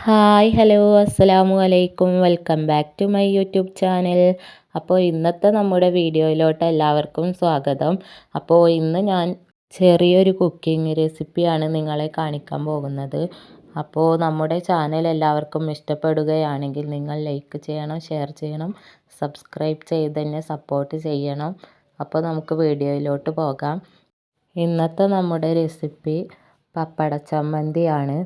Hi hello അസ്സലാമു അലൈക്കും welcome back to my YouTube channel. അപ്പോൾ ഇന്നത്തെ നമ്മുടെ വീഡിയോയിലോട്ട് എല്ലാവർക്കും സ്വാഗതം. അപ്പോൾ ഇന്ന് ഞാൻ ചെറിയൊരു കുക്കിംഗ് റെസിപ്പിയാണ് നിങ്ങളെ കാണിക്കാൻ പോകുന്നത്. അപ്പോൾ നമ്മുടെ ചാനൽ എല്ലാവർക്കും ഇഷ്ടപ്പെടുകയാണെങ്കിൽ നിങ്ങൾ ലൈക്ക് ചെയ്യണം, ഷെയർ ചെയ്യണം, സബ്സ്ക്രൈബ് ചെയ്ത് തന്നെ സപ്പോർട്ട് ചെയ്യണം. അപ്പോൾ നമുക്ക് വീഡിയോയിലോട്ട് പോകാം. ഇന്നത്തെ നമ്മുടെ റെസിപ്പി പപ്പട ചമ്മന്തിയാണ്.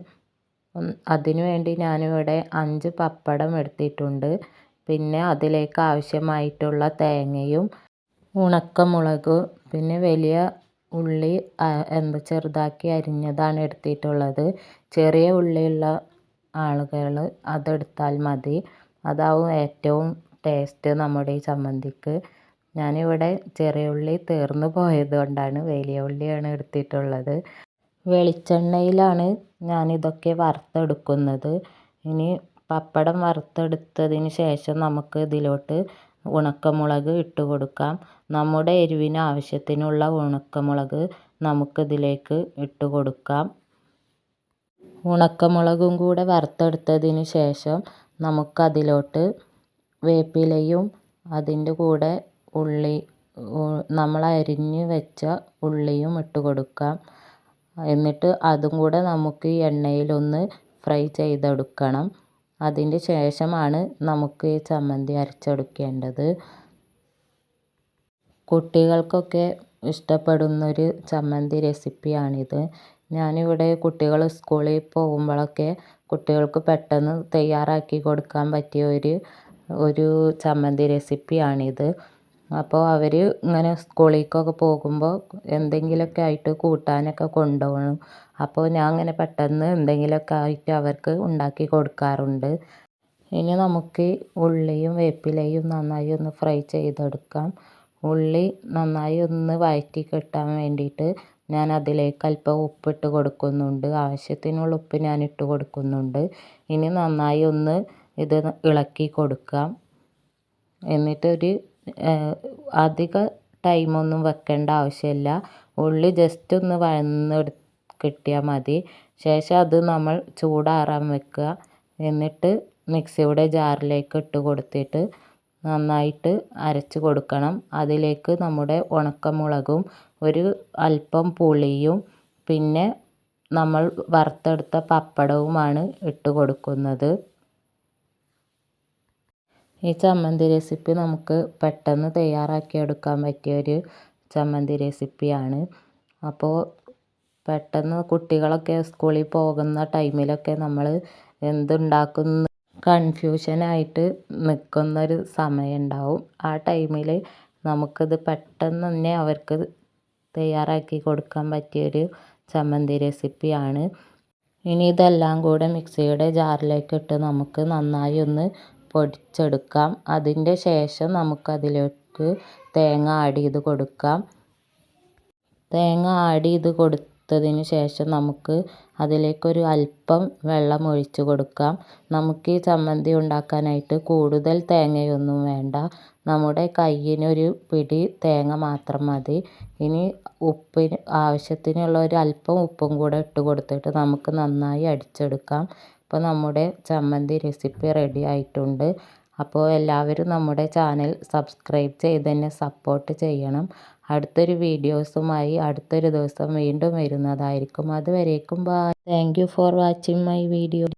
അതിനു വേണ്ടി ഞാനിവിടെ 5 പപ്പടം എടുത്തിട്ടുണ്ട്. പിന്നെ അതിലേക്ക് ആവശ്യമായിട്ടുള്ള തേങ്ങയും ഉണക്കമുളക് പിന്നെ വലിയ ഉള്ളി ചെറുതാക്കി അരിഞ്ഞതാണ് എടുത്തിട്ടുള്ളത്. ചെറിയ ഉള്ളിയുള്ള ആളുകൾ അതെടുത്താൽ മതി, അതാവും ഏറ്റവും ടേസ്റ്റ് നമ്മുടെ ഈ ചമ്മന്തിക്ക്. ഞാനിവിടെ ചെറിയ ഉള്ളി തീർന്നു പോയത് കൊണ്ടാണ് വലിയ ഉള്ളിയാണ് എടുത്തിട്ടുള്ളത്. വെളിച്ചെണ്ണയിലാണ് ഞാനിതൊക്കെ വറുത്തെടുക്കുന്നത്. ഇനി പപ്പടം വറുത്തെടുത്തതിന് ശേഷം നമുക്ക് ഇതിലോട്ട് ഉണക്കമുളക് ഇട്ട് കൊടുക്കാം. നമ്മുടെ എരിവിന് ആവശ്യത്തിനുള്ള ഉണക്കമുളക് നമുക്കിതിലേക്ക് ഇട്ട് കൊടുക്കാം. ഉണക്കമുളകും കൂടെ വറുത്തെടുത്തതിന് ശേഷം നമുക്കതിലോട്ട് വേപ്പിലയും അതിൻ്റെ കൂടെ നമ്മൾ അരിഞ്ഞ് വെച്ച ഉള്ളിയും ഇട്ട് കൊടുക്കാം. എന്നിട്ട് അതും കൂടെ നമുക്ക് ഈ എണ്ണയിലൊന്ന് ഫ്രൈ ചെയ്തെടുക്കണം. അതിൻ്റെ ശേഷമാണ് നമുക്ക് ഈ ചമ്മന്തി അരച്ചെടുക്കേണ്ടത്. കുട്ടികൾക്കൊക്കെ ഇഷ്ടപ്പെടുന്നൊരു ചമ്മന്തി റെസിപ്പിയാണിത്. ഞാനിവിടെ കുട്ടികൾ സ്കൂളിൽ പോകുമ്പോഴൊക്കെ കുട്ടികൾക്ക് പെട്ടെന്ന് തയ്യാറാക്കി കൊടുക്കാൻ പറ്റിയ ഒരു ചമ്മന്തി റെസിപ്പിയാണിത്. അപ്പോൾ അവർ ഇങ്ങനെ സ്കൂളിലേക്കൊക്കെ പോകുമ്പോൾ എന്തെങ്കിലുമൊക്കെ ആയിട്ട് കൂട്ടാനൊക്കെ കൊണ്ടുപോകണം. അപ്പോൾ ഞാൻ അങ്ങനെ പെട്ടെന്ന് എന്തെങ്കിലുമൊക്കെ ആയിട്ട് അവർക്ക് ഉണ്ടാക്കി കൊടുക്കാറുണ്ട്. ഇനി നമുക്ക് ഉള്ളിയും വേപ്പിലയും നന്നായി ഒന്ന് ഫ്രൈ ചെയ്തെടുക്കാം. ഉള്ളി നന്നായി ഒന്ന് വഴറ്റി കിട്ടാൻ വേണ്ടിയിട്ട് ഞാൻ അതിലേക്ക് അല്പം ഉപ്പിട്ട് കൊടുക്കുന്നുണ്ട്. ആവശ്യത്തിനുള്ള ഉപ്പ് ഞാൻ ഇട്ട് കൊടുക്കുന്നുണ്ട്. ഇനി നന്നായി ഒന്ന് ഇത് ഇളക്കി കൊടുക്കാം. എന്നിട്ട് അധിക ടൈമൊന്നും വെക്കേണ്ട ആവശ്യമില്ല. ഉള്ളി ജസ്റ്റ് ഒന്ന് വഴന്ന് കിട്ടിയാൽ മതി. ശേഷം അത് നമ്മൾ ചൂടാറാൻ വെക്കുക. എന്നിട്ട് മിക്സിയുടെ ജാറിലേക്ക് ഇട്ട് കൊടുത്തിട്ട് നന്നായിട്ട് അരച്ച് കൊടുക്കണം. അതിലേക്ക് നമ്മുടെ ഉണക്കമുളകും അല്പം പുളിയും പിന്നെ നമ്മൾ വറുത്തെടുത്ത പപ്പടവുമാണ് ഇട്ട് കൊടുക്കുന്നത്. ഈ ചമ്മന്തി റെസിപ്പി നമുക്ക് പെട്ടെന്ന് തയ്യാറാക്കിയെടുക്കാൻ പറ്റിയൊരു ചമ്മന്തി റെസിപ്പിയാണ്. അപ്പോൾ പെട്ടെന്ന് കുട്ടികളൊക്കെ സ്കൂളിൽ പോകുന്ന ടൈമിലൊക്കെ നമ്മൾ എന്തുണ്ടാക്കുന്ന കൺഫ്യൂഷനായിട്ട് നിൽക്കുന്നൊരു സമയമുണ്ടാവും. ആ ടൈമിൽ നമുക്കിത് പെട്ടെന്ന് തന്നെ അവർക്ക് തയ്യാറാക്കി കൊടുക്കാൻ പറ്റിയൊരു ചമ്മന്തി റെസിപ്പിയാണ്. ഇനി ഇതെല്ലാം കൂടെ മിക്സിയുടെ ജാറിലേക്ക് ഇട്ട് നമുക്ക് നന്നായി ഒന്ന് പൊടിച്ചെടുക്കാം. അതിൻ്റെ ശേഷം നമുക്കതിലേക്ക് തേങ്ങ ആഡ് ചെയ്ത് കൊടുക്കാം. തേങ്ങ ആഡ് ചെയ്ത് കൊടുത്തതിന് ശേഷം നമുക്ക് അതിലേക്കൊരു അല്പം വെള്ളം ഒഴിച്ച് കൊടുക്കാം. നമുക്ക് ഈ ചമ്മന്തി ഉണ്ടാക്കാനായിട്ട് കൂടുതൽ തേങ്ങയൊന്നും വേണ്ട. നമ്മുടെ കയ്യിനൊരു പിടി തേങ്ങ മാത്രം മതി. ഇനി ആവശ്യത്തിനുള്ള അല്പം ഉപ്പും കൂടെ ഇട്ട് കൊടുത്തിട്ട് നമുക്ക് നന്നായി അടിച്ചെടുക്കാം. അപ്പോൾ നമ്മുടെ ചമ്മന്തി റെസിപ്പി റെഡി ആയിട്ടുണ്ട്. അപ്പോൾ എല്ലാവരും നമ്മുടെ ചാനൽ സബ്സ്ക്രൈബ് ചെയ്ത് തന്നെ സപ്പോർട്ട് ചെയ്യണം. അടുത്തൊരു വീഡിയോസുമായി അടുത്തൊരു ദിവസം വീണ്ടും വരുന്നതായിരിക്കും. അതുവരേക്കും bye. Thank you for watching my video.